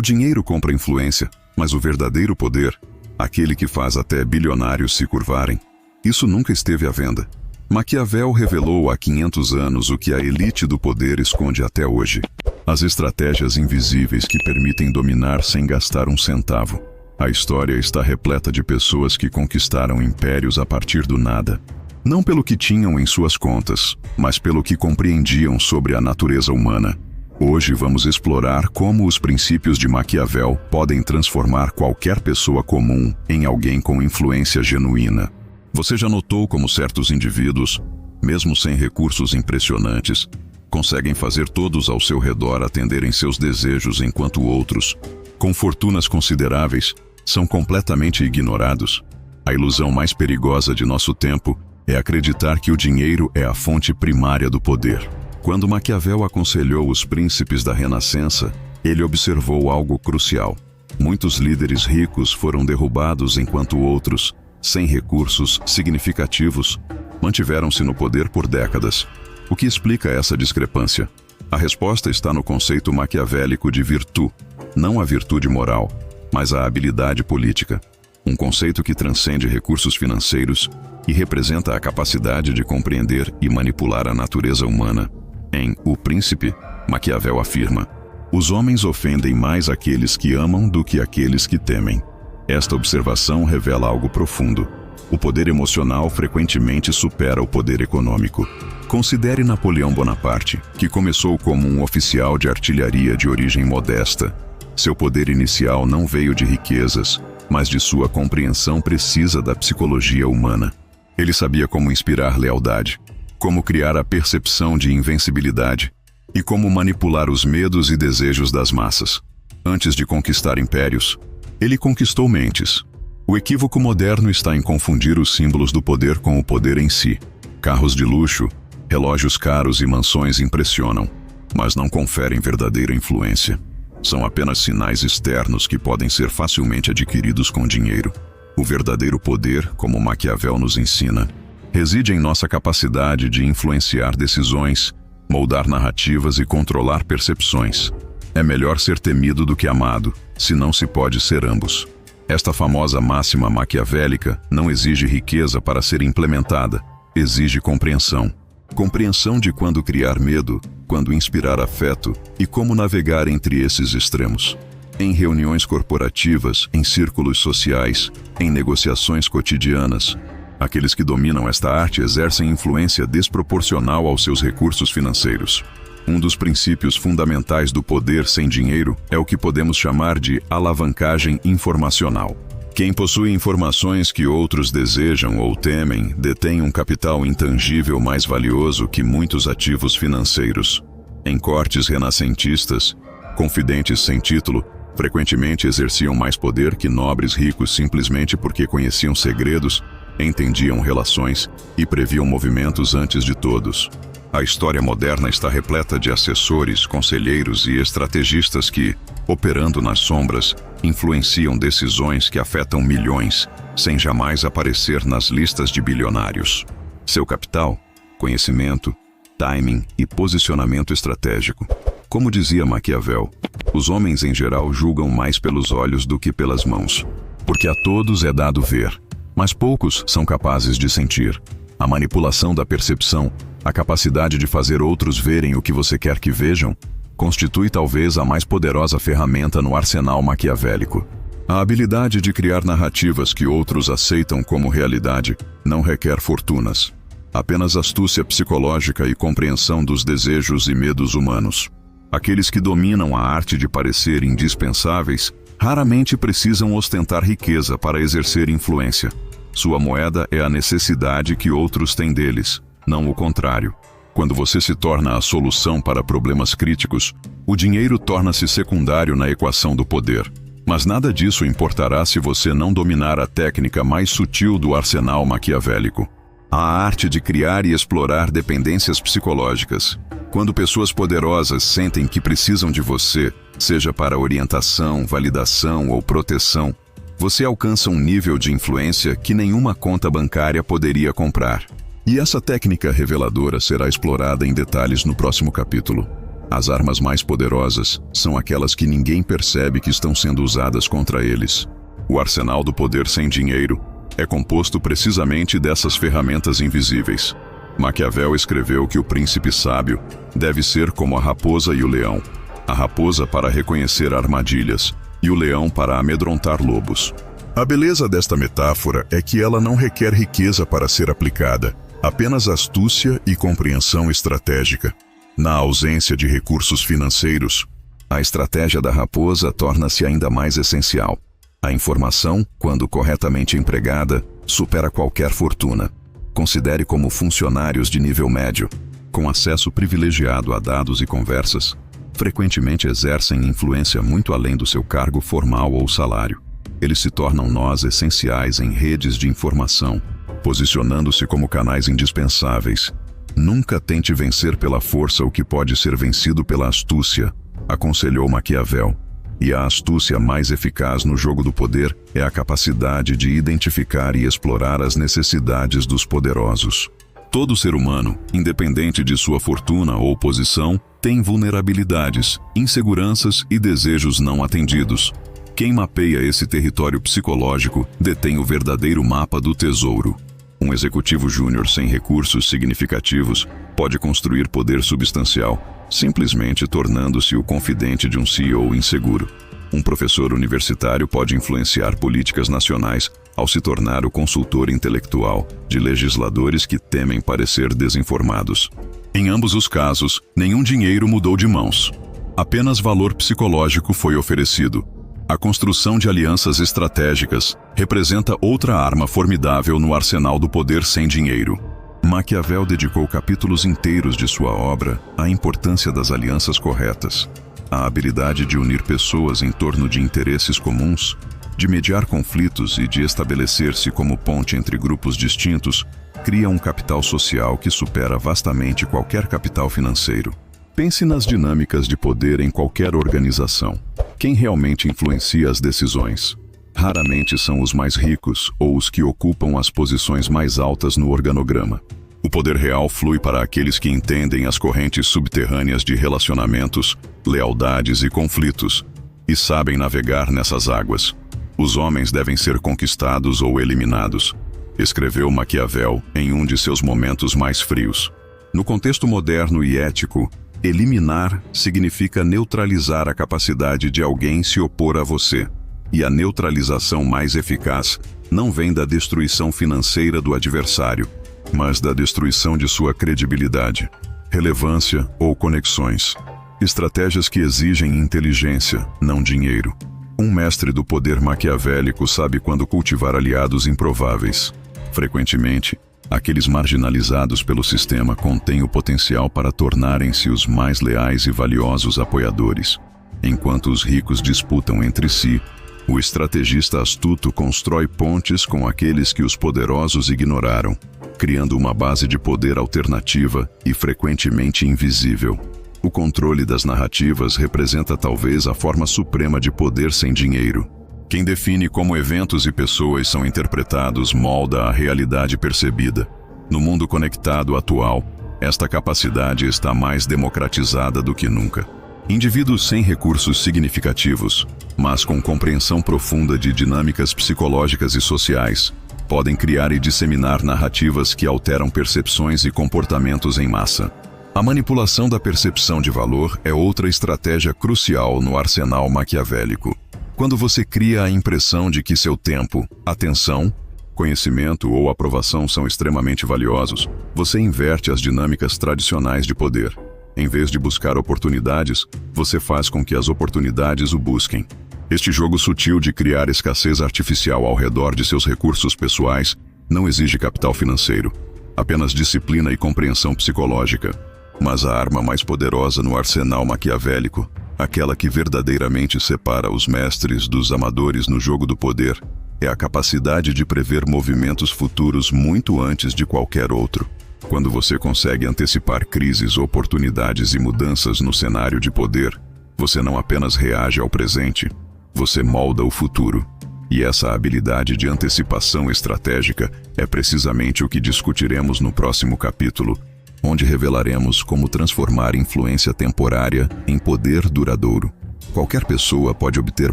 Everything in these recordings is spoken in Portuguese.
O dinheiro compra influência, mas o verdadeiro poder, aquele que faz até bilionários se curvarem, isso nunca esteve à venda. Maquiavel revelou há 500 anos o que a elite do poder esconde até hoje. As estratégias invisíveis que permitem dominar sem gastar um centavo. A história está repleta de pessoas que conquistaram impérios a partir do nada. Não pelo que tinham em suas contas, mas pelo que compreendiam sobre a natureza humana. Hoje vamos explorar como os princípios de Maquiavel podem transformar qualquer pessoa comum em alguém com influência genuína. Você já notou como certos indivíduos, mesmo sem recursos impressionantes, conseguem fazer todos ao seu redor atenderem seus desejos enquanto outros, com fortunas consideráveis, são completamente ignorados? A ilusão mais perigosa de nosso tempo é acreditar que o dinheiro é a fonte primária do poder. Quando Maquiavel aconselhou os príncipes da Renascença, ele observou algo crucial. Muitos líderes ricos foram derrubados enquanto outros, sem recursos significativos, mantiveram-se no poder por décadas. O que explica essa discrepância? A resposta está no conceito maquiavélico de virtude, não a virtude moral, mas a habilidade política. Um conceito que transcende recursos financeiros e representa a capacidade de compreender e manipular a natureza humana. Em O Príncipe, Maquiavel afirma: os homens ofendem mais aqueles que amam do que aqueles que temem. Esta observação revela algo profundo. O poder emocional frequentemente supera o poder econômico. Considere Napoleão Bonaparte, que começou como um oficial de artilharia de origem modesta. Seu poder inicial não veio de riquezas, mas de sua compreensão precisa da psicologia humana. Ele sabia como inspirar lealdade, como criar a percepção de invencibilidade e como manipular os medos e desejos das massas. Antes de conquistar impérios, ele conquistou mentes. O equívoco moderno está em confundir os símbolos do poder com o poder em si. Carros de luxo, relógios caros e mansões impressionam, mas não conferem verdadeira influência. São apenas sinais externos que podem ser facilmente adquiridos com dinheiro. O verdadeiro poder, como Maquiavel nos ensina, reside em nossa capacidade de influenciar decisões, moldar narrativas e controlar percepções. É melhor ser temido do que amado, se não se pode ser ambos. Esta famosa máxima maquiavélica não exige riqueza para ser implementada, exige compreensão. Compreensão de quando criar medo, quando inspirar afeto e como navegar entre esses extremos. Em reuniões corporativas, em círculos sociais, em negociações cotidianas, aqueles que dominam esta arte exercem influência desproporcional aos seus recursos financeiros. Um dos princípios fundamentais do poder sem dinheiro é o que podemos chamar de alavancagem informacional. Quem possui informações que outros desejam ou temem detém um capital intangível mais valioso que muitos ativos financeiros. Em cortes renascentistas, confidentes sem título frequentemente exerciam mais poder que nobres ricos simplesmente porque conheciam segredos, entendiam relações e previam movimentos antes de todos. A história moderna está repleta de assessores, conselheiros e estrategistas que, operando nas sombras, influenciam decisões que afetam milhões, sem jamais aparecer nas listas de bilionários. Seu capital, conhecimento, timing e posicionamento estratégico. Como dizia Maquiavel, os homens em geral julgam mais pelos olhos do que pelas mãos, porque a todos é dado ver, mas poucos são capazes de sentir. A manipulação da percepção, a capacidade de fazer outros verem o que você quer que vejam, constitui talvez a mais poderosa ferramenta no arsenal maquiavélico. A habilidade de criar narrativas que outros aceitam como realidade não requer fortunas, apenas astúcia psicológica e compreensão dos desejos e medos humanos. Aqueles que dominam a arte de parecer indispensáveis raramente precisam ostentar riqueza para exercer influência. Sua moeda é a necessidade que outros têm deles, não o contrário. Quando você se torna a solução para problemas críticos, o dinheiro torna-se secundário na equação do poder. Mas nada disso importará se você não dominar a técnica mais sutil do arsenal maquiavélico. A arte de criar e explorar dependências psicológicas. Quando pessoas poderosas sentem que precisam de você, seja para orientação, validação ou proteção, você alcança um nível de influência que nenhuma conta bancária poderia comprar. E essa técnica reveladora será explorada em detalhes no próximo capítulo. As armas mais poderosas são aquelas que ninguém percebe que estão sendo usadas contra eles. O arsenal do poder sem dinheiro é composto precisamente dessas ferramentas invisíveis. Maquiavel escreveu que o príncipe sábio deve ser como a raposa e o leão. A raposa para reconhecer armadilhas e o leão para amedrontar lobos. A beleza desta metáfora é que ela não requer riqueza para ser aplicada, apenas astúcia e compreensão estratégica. Na ausência de recursos financeiros, a estratégia da raposa torna-se ainda mais essencial. A informação, quando corretamente empregada, supera qualquer fortuna. Considere como funcionários de nível médio, com acesso privilegiado a dados e conversas, frequentemente exercem influência muito além do seu cargo formal ou salário. Eles se tornam nós essenciais em redes de informação, posicionando-se como canais indispensáveis. Nunca tente vencer pela força o que pode ser vencido pela astúcia, aconselhou Maquiavel. E a astúcia mais eficaz no jogo do poder é a capacidade de identificar e explorar as necessidades dos poderosos. Todo ser humano, independente de sua fortuna ou posição, tem vulnerabilidades, inseguranças e desejos não atendidos. Quem mapeia esse território psicológico detém o verdadeiro mapa do tesouro. Um executivo júnior sem recursos significativos pode construir poder substancial, simplesmente tornando-se o confidente de um CEO inseguro. Um professor universitário pode influenciar políticas nacionais ao se tornar o consultor intelectual de legisladores que temem parecer desinformados. Em ambos os casos, nenhum dinheiro mudou de mãos. Apenas valor psicológico foi oferecido. A construção de alianças estratégicas representa outra arma formidável no arsenal do poder sem dinheiro. Maquiavel dedicou capítulos inteiros de sua obra à importância das alianças corretas. A habilidade de unir pessoas em torno de interesses comuns, de mediar conflitos e de estabelecer-se como ponte entre grupos distintos, cria um capital social que supera vastamente qualquer capital financeiro. Pense nas dinâmicas de poder em qualquer organização. Quem realmente influencia as decisões? Raramente são os mais ricos ou os que ocupam as posições mais altas no organograma. O poder real flui para aqueles que entendem as correntes subterrâneas de relacionamentos, lealdades e conflitos, e sabem navegar nessas águas. Os homens devem ser conquistados ou eliminados, escreveu Maquiavel em um de seus momentos mais frios. No contexto moderno e ético, eliminar significa neutralizar a capacidade de alguém se opor a você. E a neutralização mais eficaz não vem da destruição financeira do adversário, mas da destruição de sua credibilidade, relevância ou conexões. Estratégias que exigem inteligência, não dinheiro. Um mestre do poder maquiavélico sabe quando cultivar aliados improváveis. Frequentemente, aqueles marginalizados pelo sistema contêm o potencial para tornarem-se os mais leais e valiosos apoiadores. Enquanto os ricos disputam entre si, o estrategista astuto constrói pontes com aqueles que os poderosos ignoraram, criando uma base de poder alternativa e frequentemente invisível. O controle das narrativas representa talvez a forma suprema de poder sem dinheiro. Quem define como eventos e pessoas são interpretados molda a realidade percebida. No mundo conectado atual, esta capacidade está mais democratizada do que nunca. Indivíduos sem recursos significativos, mas com compreensão profunda de dinâmicas psicológicas e sociais, podem criar e disseminar narrativas que alteram percepções e comportamentos em massa. A manipulação da percepção de valor é outra estratégia crucial no arsenal maquiavélico. Quando você cria a impressão de que seu tempo, atenção, conhecimento ou aprovação são extremamente valiosos, você inverte as dinâmicas tradicionais de poder. Em vez de buscar oportunidades, você faz com que as oportunidades o busquem. Este jogo sutil de criar escassez artificial ao redor de seus recursos pessoais não exige capital financeiro, apenas disciplina e compreensão psicológica. Mas a arma mais poderosa no arsenal maquiavélico, aquela que verdadeiramente separa os mestres dos amadores no jogo do poder, é a capacidade de prever movimentos futuros muito antes de qualquer outro. Quando você consegue antecipar crises, oportunidades e mudanças no cenário de poder, você não apenas reage ao presente, você molda o futuro. E essa habilidade de antecipação estratégica é precisamente o que discutiremos no próximo capítulo. onde revelaremos como transformar influência temporária em poder duradouro. Qualquer pessoa pode obter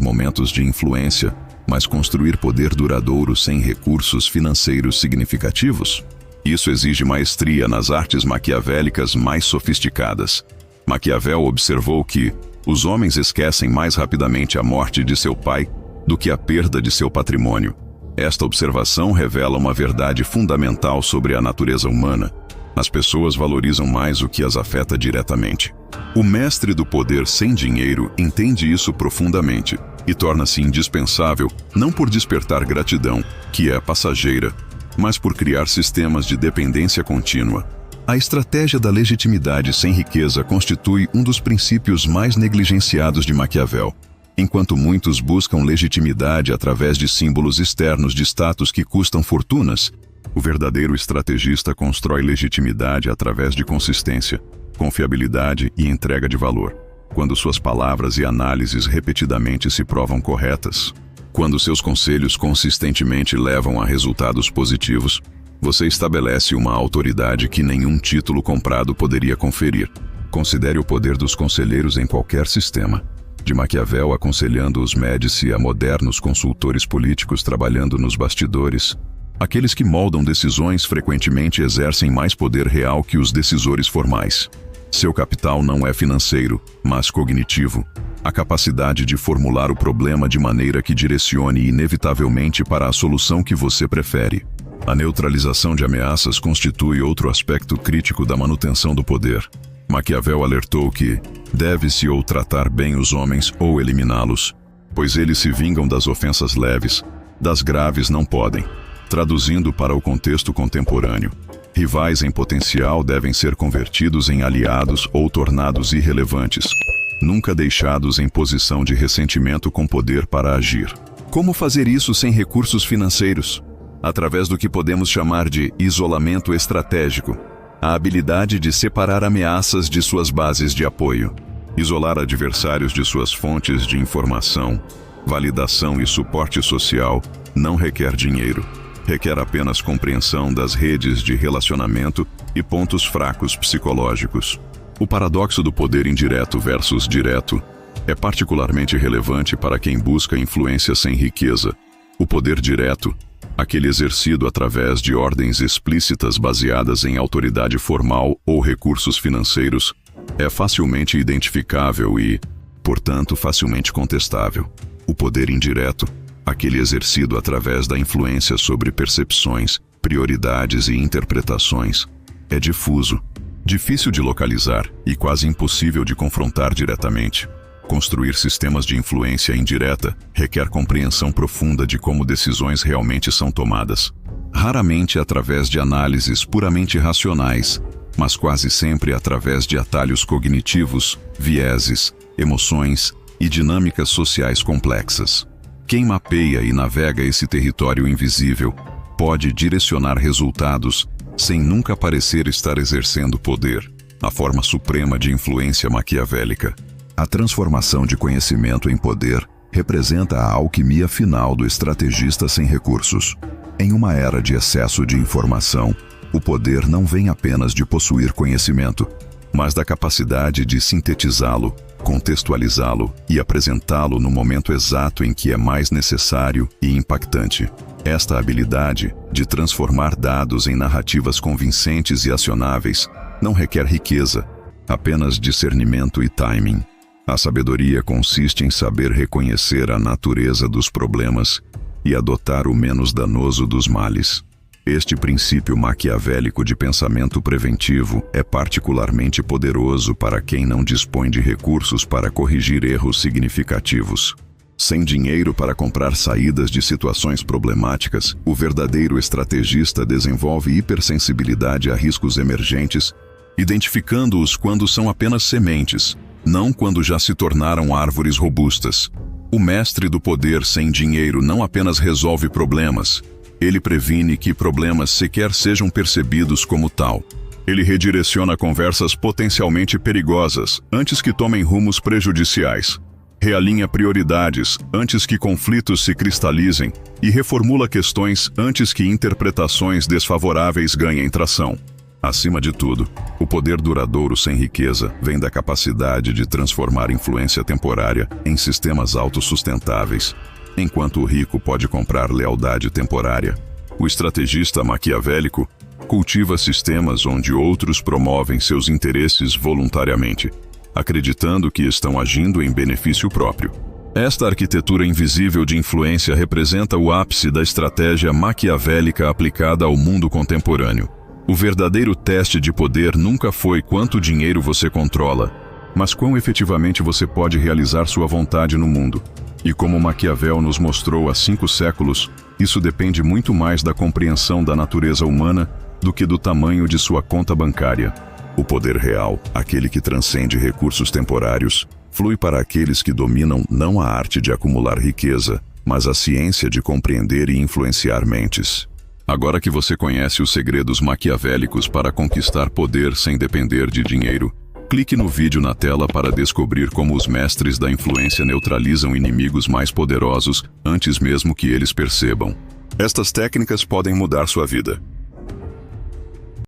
momentos de influência, mas construir poder duradouro sem recursos financeiros significativos? Isso exige maestria nas artes maquiavélicas mais sofisticadas. Maquiavel observou que os homens esquecem mais rapidamente a morte de seu pai do que a perda de seu patrimônio. Esta observação revela uma verdade fundamental sobre a natureza humana. As pessoas valorizam mais o que as afeta diretamente. O mestre do poder sem dinheiro entende isso profundamente e torna-se indispensável não por despertar gratidão, que é passageira, mas por criar sistemas de dependência contínua. A estratégia da legitimidade sem riqueza constitui um dos princípios mais negligenciados de Maquiavel. Enquanto muitos buscam legitimidade através de símbolos externos de status que custam fortunas, o verdadeiro estrategista constrói legitimidade através de consistência, confiabilidade e entrega de valor. Quando suas palavras e análises repetidamente se provam corretas, quando seus conselhos consistentemente levam a resultados positivos, você estabelece uma autoridade que nenhum título comprado poderia conferir. Considere o poder dos conselheiros em qualquer sistema. De Maquiavel aconselhando os Médici a modernos consultores políticos trabalhando nos bastidores, aqueles que moldam decisões frequentemente exercem mais poder real que os decisores formais. Seu capital não é financeiro, mas cognitivo. A capacidade de formular o problema de maneira que direcione inevitavelmente para a solução que você prefere. A neutralização de ameaças constitui outro aspecto crítico da manutenção do poder. Maquiavel alertou que deve-se ou tratar bem os homens ou eliminá-los, pois eles se vingam das ofensas leves, das graves não podem. Traduzindo para o contexto contemporâneo, rivais em potencial devem ser convertidos em aliados ou tornados irrelevantes, nunca deixados em posição de ressentimento com poder para agir. Como fazer isso sem recursos financeiros? Através do que podemos chamar de isolamento estratégico, a habilidade de separar ameaças de suas bases de apoio, isolar adversários de suas fontes de informação, validação e suporte social não requer dinheiro. Requer apenas compreensão das redes de relacionamento e pontos fracos psicológicos. O paradoxo do poder indireto versus direto é particularmente relevante para quem busca influência sem riqueza. O poder direto, aquele exercido através de ordens explícitas baseadas em autoridade formal ou recursos financeiros, é facilmente identificável e, portanto, facilmente contestável. O poder indireto, aquele exercido através da influência sobre percepções, prioridades e interpretações, é difuso, difícil de localizar e quase impossível de confrontar diretamente. Construir sistemas de influência indireta requer compreensão profunda de como decisões realmente são tomadas. Raramente através de análises puramente racionais, mas quase sempre através de atalhos cognitivos, vieses, emoções e dinâmicas sociais complexas. Quem mapeia e navega esse território invisível pode direcionar resultados sem nunca parecer estar exercendo poder, a forma suprema de influência maquiavélica. A transformação de conhecimento em poder representa a alquimia final do estrategista sem recursos. Em uma era de excesso de informação, o poder não vem apenas de possuir conhecimento, mas da capacidade de sintetizá-lo, contextualizá-lo e apresentá-lo no momento exato em que é mais necessário e impactante. Esta habilidade de transformar dados em narrativas convincentes e acionáveis não requer riqueza, apenas discernimento e timing. A sabedoria consiste em saber reconhecer a natureza dos problemas e adotar o menos danoso dos males. Este princípio maquiavélico de pensamento preventivo é particularmente poderoso para quem não dispõe de recursos para corrigir erros significativos. Sem dinheiro para comprar saídas de situações problemáticas, o verdadeiro estrategista desenvolve hipersensibilidade a riscos emergentes, identificando-os quando são apenas sementes, não quando já se tornaram árvores robustas. O mestre do poder sem dinheiro não apenas resolve problemas, ele previne que problemas sequer sejam percebidos como tal. Ele redireciona conversas potencialmente perigosas antes que tomem rumos prejudiciais. Realinha prioridades antes que conflitos se cristalizem e reformula questões antes que interpretações desfavoráveis ganhem tração. Acima de tudo, o poder duradouro sem riqueza vem da capacidade de transformar influência temporária em sistemas autossustentáveis, enquanto o rico pode comprar lealdade temporária. O estrategista maquiavélico cultiva sistemas onde outros promovem seus interesses voluntariamente, acreditando que estão agindo em benefício próprio. Esta arquitetura invisível de influência representa o ápice da estratégia maquiavélica aplicada ao mundo contemporâneo. O verdadeiro teste de poder nunca foi quanto dinheiro você controla, mas quão efetivamente você pode realizar sua vontade no mundo. E como Maquiavel nos mostrou há 5 séculos, isso depende muito mais da compreensão da natureza humana do que do tamanho de sua conta bancária. O poder real, aquele que transcende recursos temporários, flui para aqueles que dominam não a arte de acumular riqueza, mas a ciência de compreender e influenciar mentes. Agora que você conhece os segredos maquiavélicos para conquistar poder sem depender de dinheiro, clique no vídeo na tela para descobrir como os mestres da influência neutralizam inimigos mais poderosos antes mesmo que eles percebam. Estas técnicas podem mudar sua vida.